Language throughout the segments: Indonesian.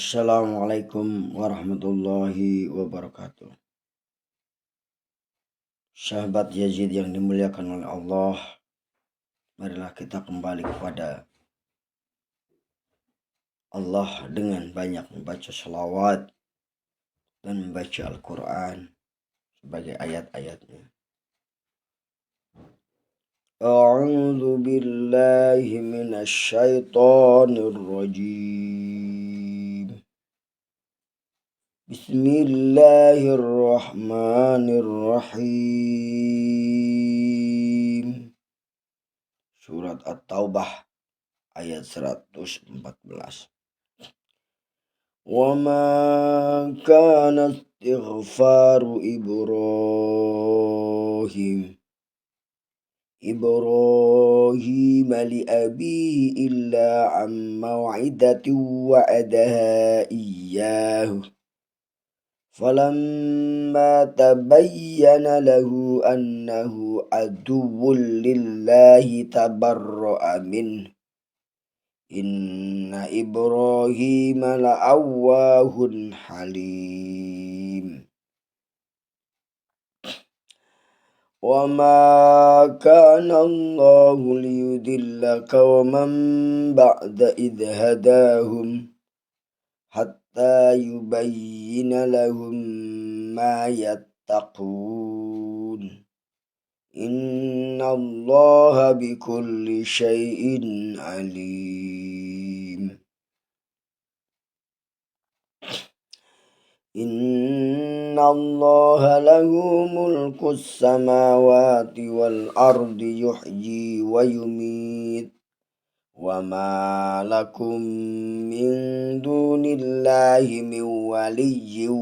Assalamualaikum warahmatullahi wabarakatuh. Sahabat Yazid yang dimuliakan oleh Allah, marilah kita kembali kepada Allah dengan banyak membaca shalawat dan membaca Al-Quran sebagai ayat-ayatnya. A'udzu billahi minasy syaithanir rajim. Bismillahirrahmanirrahim. Surat At-Taubah ayat 114. Wa ma kana istighfaru Ibrahim li abihi illa an maw'idatin wa'adaha iyyahu falamma tabayyana lahu annahu aduwwun lillahi tabarra'a minhu inna Ibrahim la'awwahun halim. Wa ma kana Allahu liyudilla qauman ba'da idh hadahum hatta yubayyina lahum ma yattaqun. Inna Allaha bikulli syai'in alim. Inna Allaha lahu mulkus samawati wal ardi yuhyi wa yumit wa ma lakum min dunillahi min waliyyin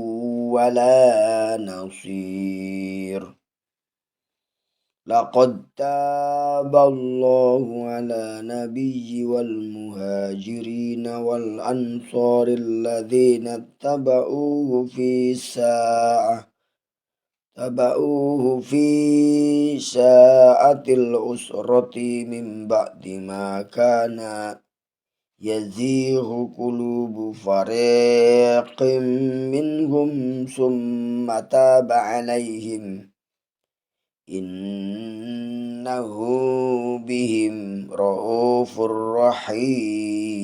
wa la nasir. Laqad taballahu ala nabiyyi wal muhajirin wal ansari alladhina taba'uhu fi sa'atil usrati min ba'di ma kana yazighu qulubu fariqin minhum summa taba alaihim innahu bihim ra'ufur rahim.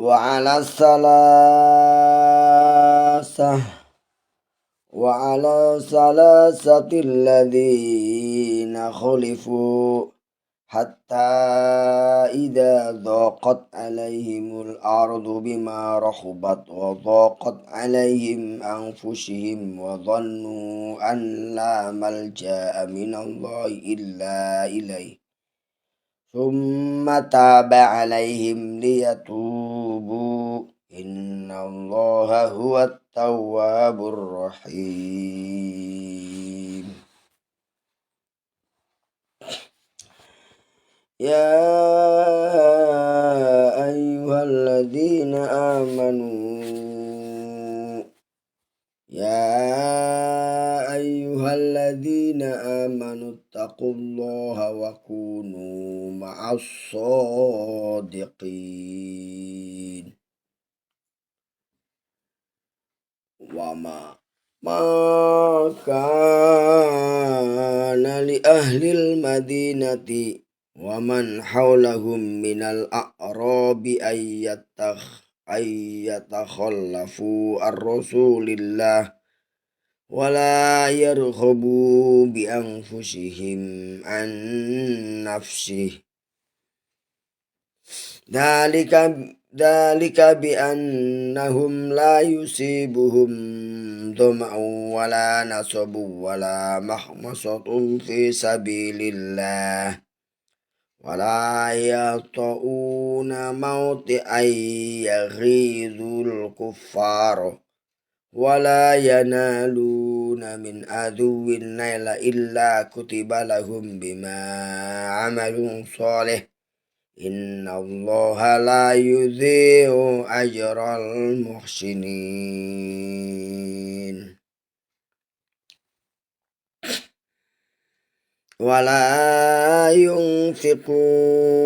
Wa ala salasati alladhina khulifu hatta idza dhaqat alaihimul ardu bima rahubat wa dhaqat alaihim anfusuhum wa dhannu an la malja'a minallahi illa ilaihi thumma taba alaihim liyatubu innallaha huwat tawwabur rahim. Ya ayyuhalladzina amanu taqullaha wa kunu ma'as shadiqin. Wa ma kana li ahlil madinati wa man hawlahum minal a'rabi ayyatakhallafu ar-rasulillah wa la yarghabu bi anfusihim an nafsihi dalika bi annahum la yusibuhum dhama'un wa la nasabun wa la mahmasatun fi sabilillah wala yata'una mauti ayyaghidul kuffar wala yanaluna min aduwin naila illa kutiba lahum bima amalun salih inna allaha la yudhi'u ajral muhsinin. ولا ينفقون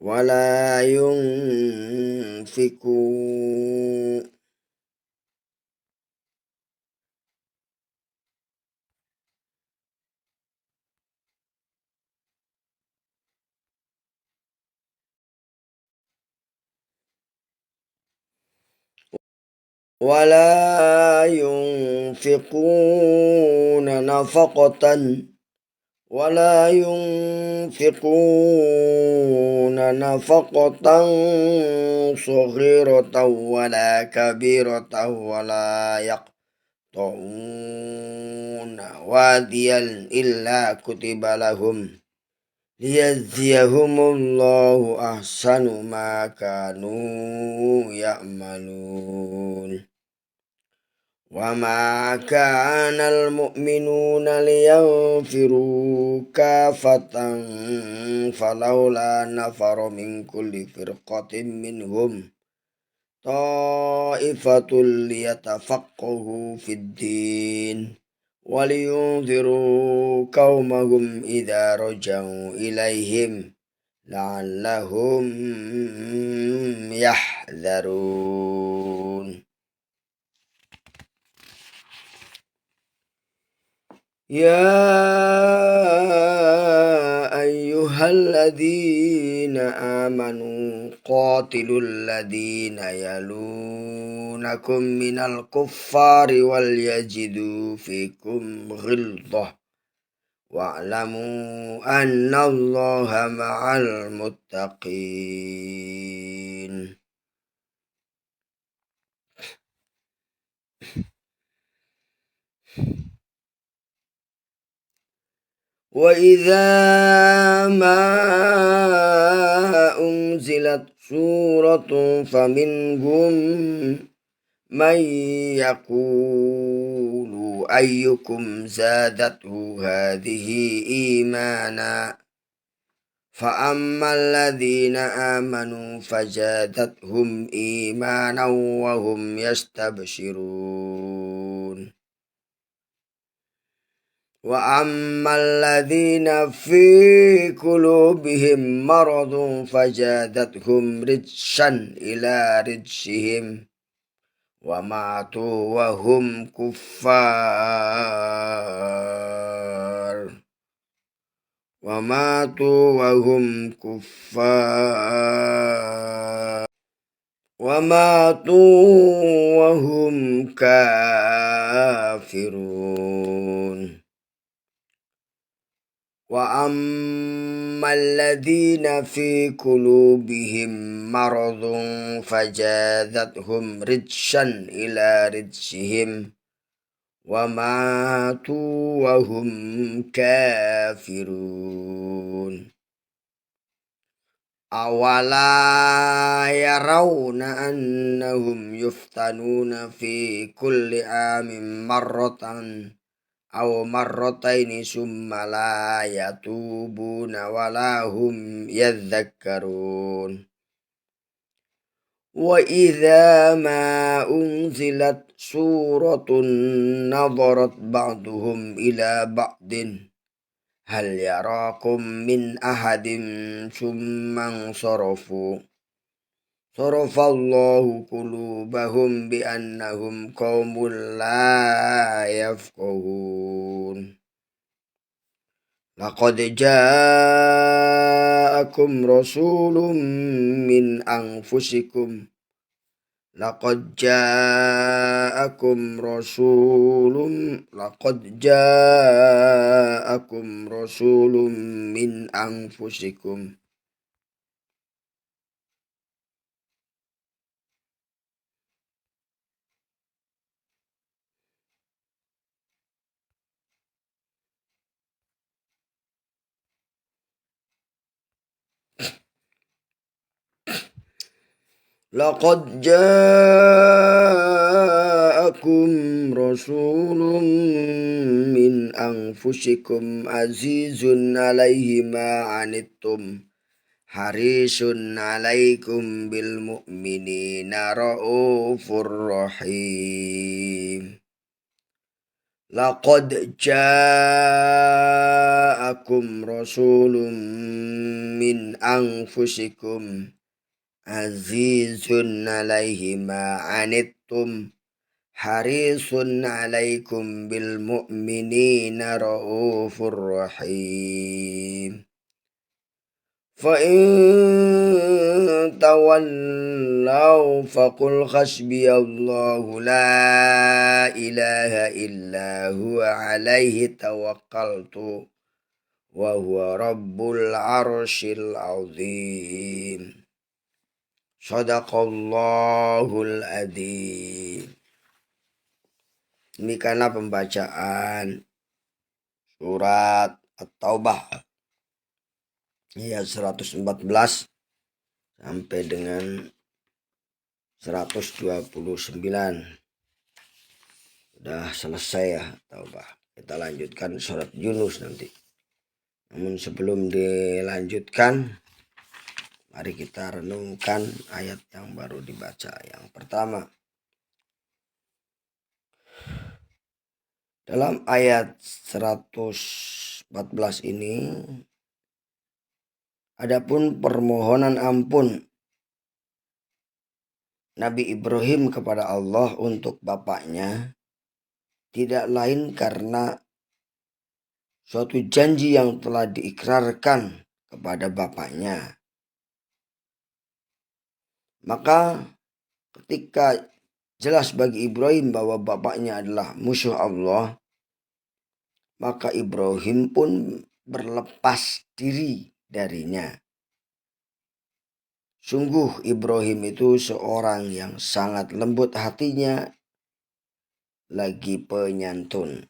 ولا ينفقون ولا ينفقون نفقة صغيرة ولا كبيرة ولا يقطعون واديا إلا كتب لهم ليجزيهم الله أحسن ما كانوا يعملون وما كان المؤمنون لينفروا كافة فلولا نفر من كل فرقة منهم طائفة ليتفقهوا في الدين ولينذروا قومهم إذا رجعوا إليهم لعلهم يحذرون. يا أيها الذين آمنوا قاتلوا الذين يلونكم من الكفار وليجدوا فيكم غلظة واعلموا أن الله مع المتقين. وإذا ما أنزلت سورة فمنهم من يقول أيكم زادته هذه إيمانا فأما الذين آمنوا فزادتهم إيمانا وهم يستبشرون وأما الذين في قلوبهم مرض فزادتهم رجسا إلى رجسهم وماتوا وهم كفار كافرون. وأما الذين في قلوبهم مرض فزادتهم رجسا إلى رجسهم وماتوا وهم كافرون. أولا يرون أنهم يفتنون في كل عام مرة أو مرتين ثم لا يتوبون ولا هم يذكرون. وإذا ما أنزلت سورة نظرت بعضهم إلى بعض هل يراكم من أحد ثم انصرفوا صرف الله قلوبهم بأنهم قوم لا يفقهون. لقد جاءكم رسول من أنفسكم لقد جاءكم رسول من أنفسكم لقد جاءكم رسول من أنفسكم عزيز عليه ما عنتم حريص عليكم بالمؤمنين رؤوف رحيم. Laqad ja'akum rasulun min anfusikum azizun alaihi ma anittum harisun alaikum bil mu'minina raufur rahim. Fa in tawallaw faqul hasbiyallahu la ilaha illa huwa alaihi tawakkaltu wa huwa rabbul arsyil azim. Shadaqallahul adzim. Demikianlah pembacaan surat At-Taubah ayat 114 sampai dengan 129. Sudah selesai ya Taubah. Kita lanjutkan surat Yunus nanti. Namun sebelum dilanjutkan, mari kita renungkan ayat yang baru dibaca. Yang pertama, dalam ayat 114 ini, adapun permohonan ampun Nabi Ibrahim kepada Allah untuk bapaknya tidak lain karena suatu janji yang telah diikrarkan kepada bapaknya. Maka ketika jelas bagi Ibrahim bahwa bapaknya adalah musuh Allah, maka Ibrahim pun berlepas diri darinya. Sungguh Ibrahim itu seorang yang sangat lembut hatinya, lagi penyantun.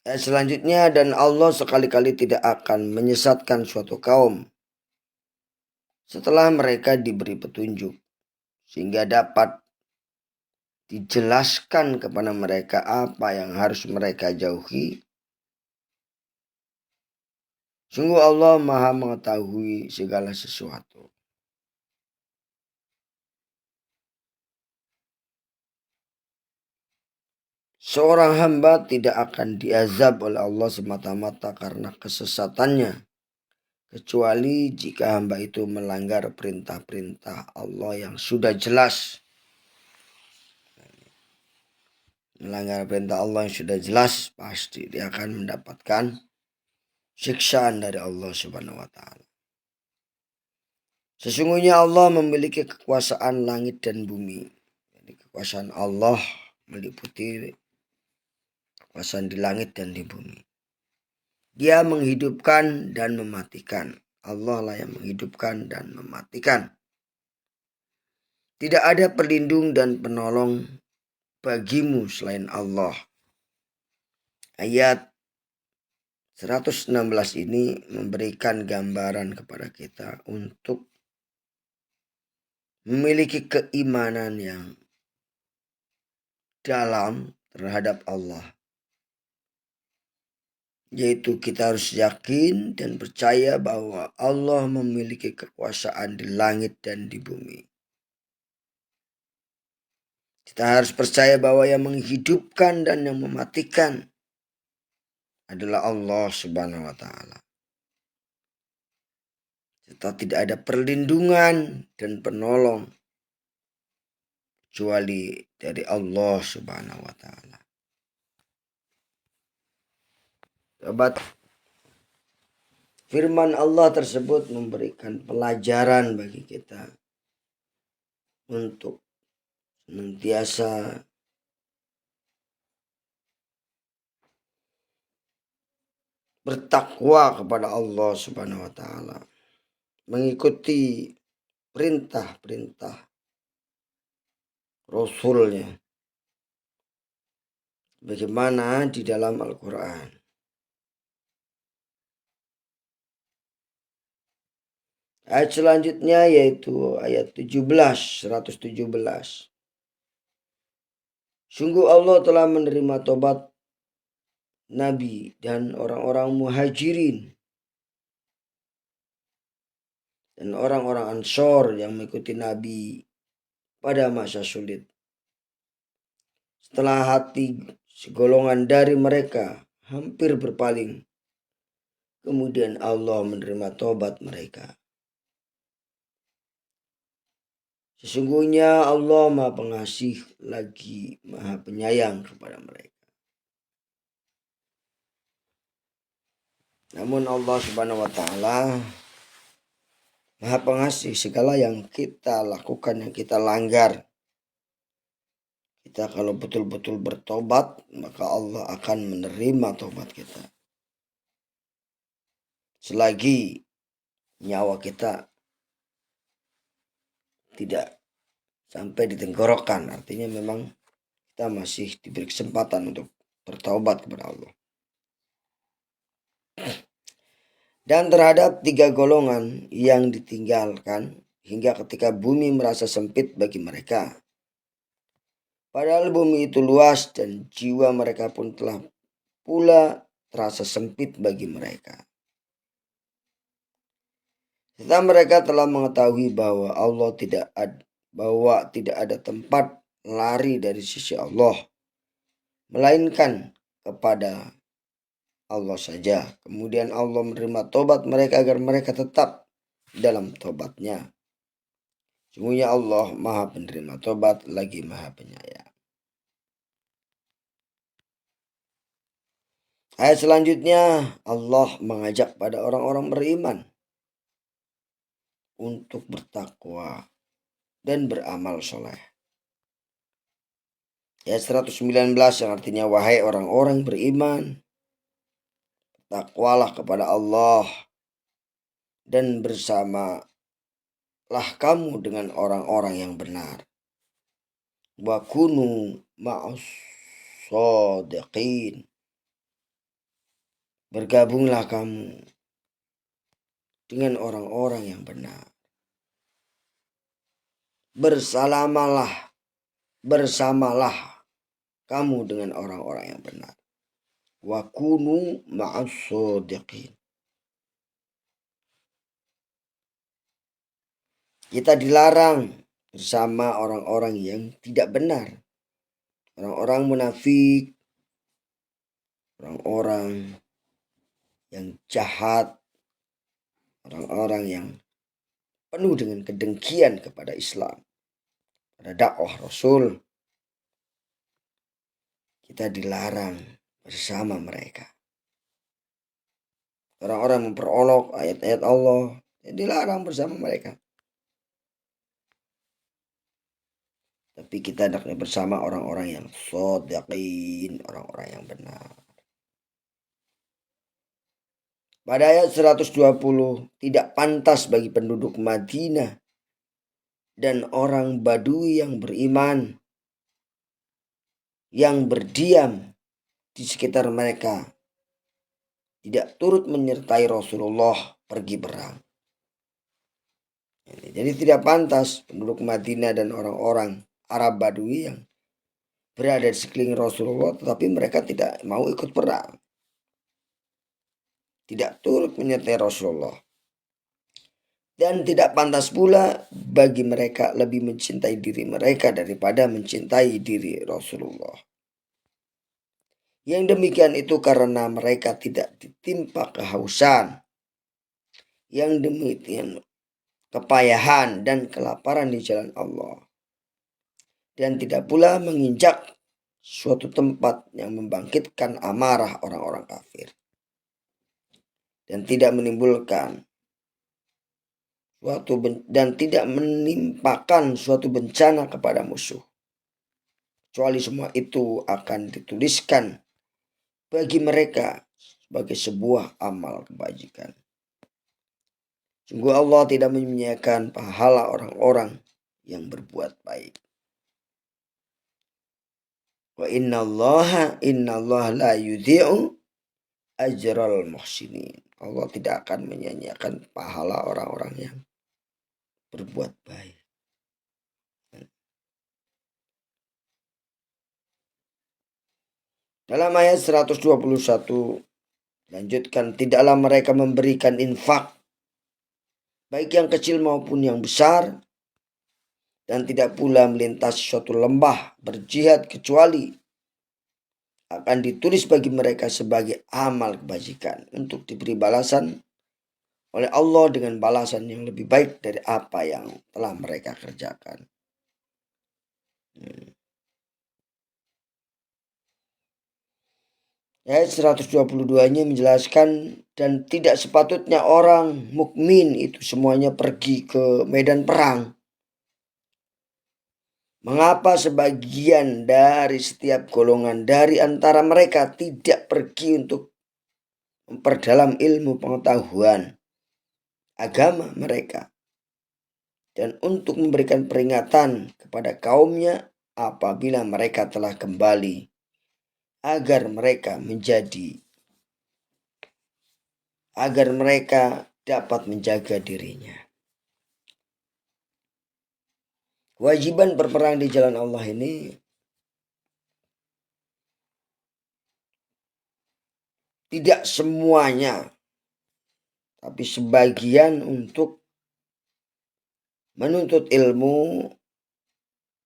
Selanjutnya, dan Allah sekali-kali tidak akan menyesatkan suatu kaum setelah mereka diberi petunjuk, sehingga dapat dijelaskan kepada mereka apa yang harus mereka jauhi. Sungguh Allah Maha mengetahui segala sesuatu. Seorang hamba tidak akan diazab oleh Allah semata-mata karena kesesatannya, kecuali jika hamba itu melanggar perintah-perintah Allah yang sudah jelas. Melanggar perintah Allah yang sudah jelas, pasti dia akan mendapatkan siksaan dari Allah Subhanahu wa ta'ala. Sesungguhnya Allah memiliki kekuasaan langit dan bumi. Jadi kekuasaan Allah meliputi kekuasaan di langit dan di bumi. Dia menghidupkan dan mematikan. Allah lah yang menghidupkan dan mematikan. Tidak ada pelindung dan penolong bagimu selain Allah. Ayat 116 ini memberikan gambaran kepada kita untuk memiliki keimanan yang dalam terhadap Allah. Yaitu kita harus yakin dan percaya bahwa Allah memiliki kekuasaan di langit dan di bumi. Kita harus percaya bahwa yang menghidupkan dan yang mematikan adalah Allah Subhanahu wa ta'ala. Serta tidak ada perlindungan dan penolong kecuali dari Allah Subhanahu wa ta'ala. Sahabat, firman Allah tersebut memberikan pelajaran bagi kita untuk senantiasa bertakwa kepada Allah Subhanahu wa ta'ala, mengikuti perintah-perintah Rasulnya bagaimana di dalam Al-Quran. Ayat selanjutnya yaitu ayat 117. Sungguh Allah telah menerima tobat Nabi dan orang-orang muhajirin dan orang-orang Ansor yang mengikuti Nabi pada masa sulit. Setelah hati segolongan dari mereka hampir berpaling, kemudian Allah menerima tobat mereka. Sesungguhnya Allah Maha Pengasih lagi Maha Penyayang kepada mereka. Namun Allah Subhanahu wa Ta'ala Maha Pengasih segala yang kita lakukan, yang kita langgar. Kita kalau betul-betul bertobat, maka Allah akan menerima tobat kita. Selagi nyawa kita tidak sampai di tenggorokan, artinya memang kita masih diberi kesempatan untuk bertaubat kepada Allah. Dan terhadap 3 golongan yang ditinggalkan hingga ketika bumi merasa sempit bagi mereka. Padahal bumi itu luas dan jiwa mereka pun telah pula terasa sempit bagi mereka. Setelah mereka telah mengetahui bahwa tidak ada tempat lari dari sisi Allah, melainkan kepada Allah saja. Kemudian Allah menerima tobat mereka agar mereka tetap dalam tobatnya. Sungguhnya Allah Maha Penerima Tobat lagi Maha Penyayang. Ayat selanjutnya Allah mengajak pada orang-orang beriman untuk bertakwa dan beramal soleh. Ayat 119 yang artinya wahai orang-orang beriman, takwalah kepada Allah dan bersamalah kamu dengan orang-orang yang benar. Wa kunu ma'as shadiqin. Bergabunglah kamu dengan orang-orang yang benar. Bersamalah kamu dengan orang-orang yang benar. Wa kunu ma'as shadiqin. Kita dilarang bersama orang-orang yang tidak benar. Orang-orang munafik, orang-orang yang jahat, orang-orang yang penuh dengan kedengkian kepada Islam, pada dakwah Rasul. Kita dilarang bersama mereka. Orang-orang memperolok ayat-ayat Allah, dilarang bersama mereka. Tapi kita hendaknya bersama orang-orang yang shadiqin, orang-orang yang benar. Pada ayat 120, tidak pantas bagi penduduk Madinah dan orang Badui yang beriman yang berdiam di sekitar mereka tidak turut menyertai Rasulullah pergi perang. Jadi tidak pantas penduduk Madinah dan orang-orang Arab Badui yang berada di sekeliling Rasulullah tetapi mereka tidak mau ikut perang. Tidak turut menyertai Rasulullah. Dan tidak pantas pula bagi mereka lebih mencintai diri mereka daripada mencintai diri Rasulullah. Yang demikian itu karena mereka tidak ditimpa kehausan. Yang demikian kepayahan dan kelaparan di jalan Allah. Dan tidak pula menginjak suatu tempat yang membangkitkan amarah orang-orang kafir. Dan tidak menimbulkan dan tidak menimpakan suatu bencana kepada musuh. Kecuali semua itu akan dituliskan bagi mereka sebagai sebuah amal kebajikan. Sungguh Allah tidak menyia-nyiakan pahala orang-orang yang berbuat baik. Wa inna Allah la yudhi'u ajral muhsinin. Allah tidak akan menyia-nyiakan pahala orang-orang yang berbuat baik. Dalam ayat 121 lanjutkan, tidaklah mereka memberikan infak baik yang kecil maupun yang besar dan tidak pula melintasi suatu lembah berjihad kecuali akan ditulis bagi mereka sebagai amal kebajikan untuk diberi balasan oleh Allah dengan balasan yang lebih baik dari apa yang telah mereka kerjakan. Ayat 122-nya menjelaskan, dan tidak sepatutnya orang mukmin itu semuanya pergi ke medan perang. Mengapa sebagian dari setiap golongan dari antara mereka tidak pergi untuk memperdalam ilmu pengetahuan agama mereka dan untuk memberikan peringatan kepada kaumnya apabila mereka telah kembali, agar mereka dapat menjaga dirinya. Kewajiban berperang di jalan Allah ini tidak semuanya, tapi sebagian untuk menuntut ilmu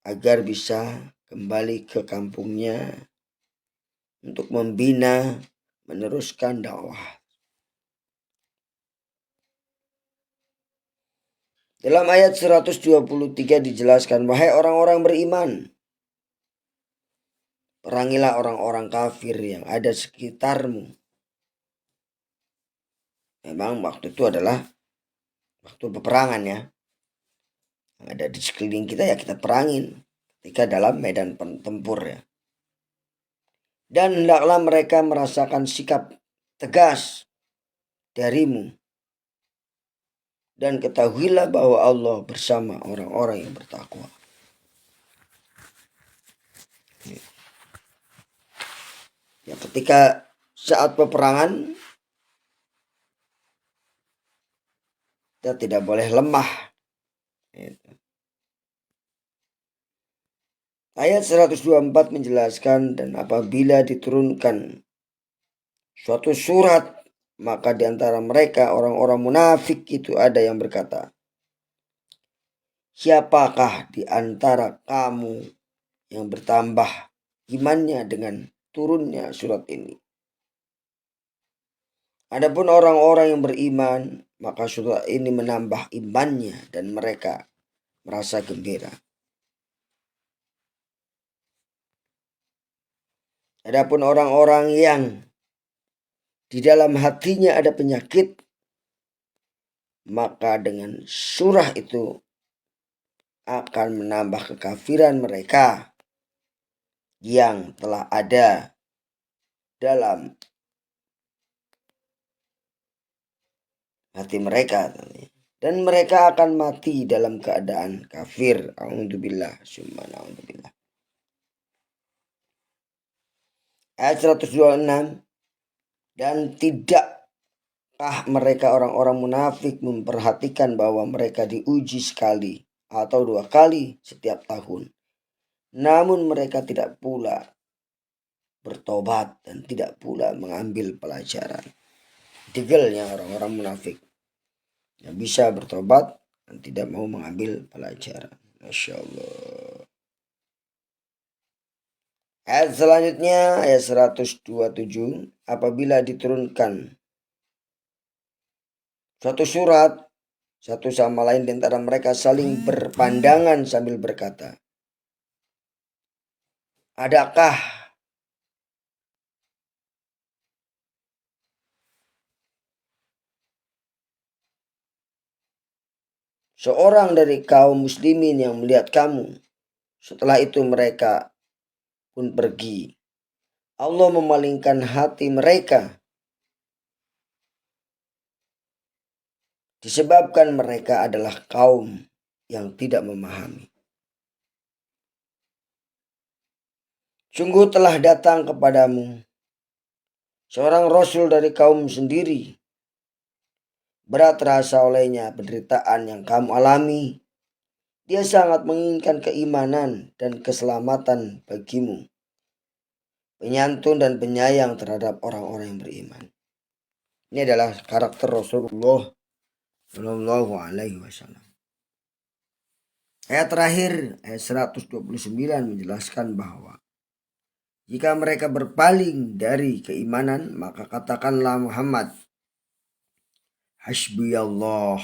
agar bisa kembali ke kampungnya untuk membina, meneruskan dakwah. Dalam ayat 123 dijelaskan, wahai orang-orang beriman, perangilah orang-orang kafir yang ada sekitarmu. Memang waktu itu adalah waktu peperangan ya. Yang ada di sekeliling kita ya kita perangin ketika dalam medan tempur ya. Dan hendaklah mereka merasakan sikap tegas darimu. Dan ketahuilah bahwa Allah bersama orang-orang yang bertakwa. Ya, ketika saat peperangan kita tidak boleh lemah. Ayat 124 menjelaskan, dan apabila diturunkan suatu surat, maka di antara mereka orang-orang munafik itu ada yang berkata, siapakah di antara kamu yang bertambah imannya dengan turunnya surat ini? Adapun orang-orang yang beriman, maka surat ini menambah imannya dan mereka merasa gembira. Adapun orang-orang yang di dalam hatinya ada penyakit, maka dengan surah itu akan menambah kekafiran mereka yang telah ada dalam hati mereka, dan mereka akan mati dalam keadaan kafir. A'udzubillah, summa na'udzubillah. Ayat 126, dan tidakkah mereka orang-orang munafik memperhatikan bahwa mereka diuji sekali atau 2 kali setiap tahun, namun mereka tidak pula bertobat dan tidak pula mengambil pelajaran. Degelnya orang-orang munafik yang bisa bertobat dan tidak mau mengambil pelajaran. Masya Allah. Ayat selanjutnya, ayat 127, apabila diturunkan suatu surat, satu sama lain di antara mereka saling berpandangan sambil berkata, adakah seorang dari kaum muslimin yang melihat kamu? Setelah itu mereka pun pergi. Allah memalingkan hati mereka disebabkan mereka adalah kaum yang tidak memahami. Sungguh telah datang kepadamu seorang rasul dari kaum sendiri. Berat terasa olehnya penderitaan yang kamu alami. Dia sangat menginginkan keimanan dan keselamatan bagimu. Penyantun dan penyayang terhadap orang-orang yang beriman. Ini adalah karakter Rasulullah Shallallahu Alaihi Wasallam. Ayat terakhir, ayat 129 menjelaskan bahwa jika mereka berpaling dari keimanan, maka katakanlah Muhammad, hasbiyallah,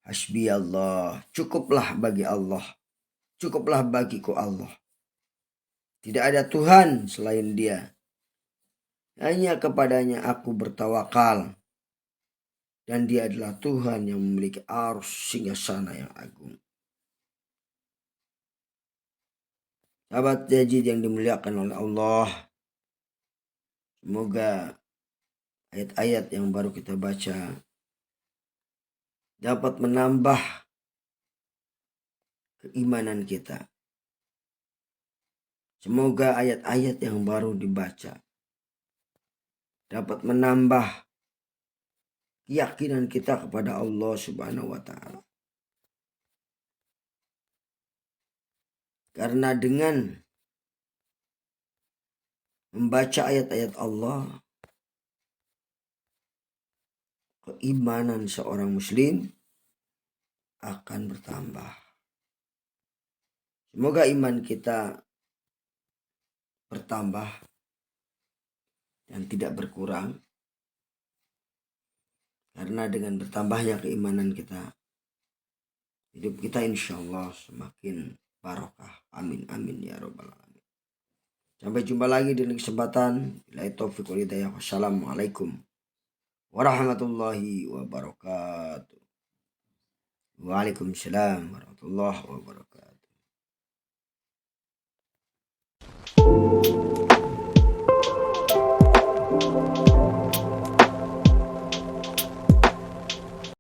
hasbiyallah, cukuplah bagi Allah, cukuplah bagiku Allah. Tidak ada Tuhan selain Dia. Hanya kepadanya aku bertawakal. Dan Dia adalah Tuhan yang memiliki arus singgasana yang agung. Sahabat Yazid yang dimuliakan oleh Allah, semoga ayat-ayat yang baru kita baca dapat menambah keimanan kita. Semoga ayat-ayat yang baru dibaca dapat menambah keyakinan kita kepada Allah Subhanahu wa Ta'ala. Karena dengan membaca ayat-ayat Allah, keimanan seorang muslim akan bertambah. Semoga iman kita bertambah dan tidak berkurang. Karena dengan bertambahnya keimanan kita, hidup kita insya Allah semakin barokah. Amin amin ya robbal alamin. Sampai jumpa lagi di kesempatan. Billahi taufiq wal hidayah. Wassalamualaikum warahmatullahi wabarakatuh. Waalaikumsalam warahmatullahi wabarakatuh.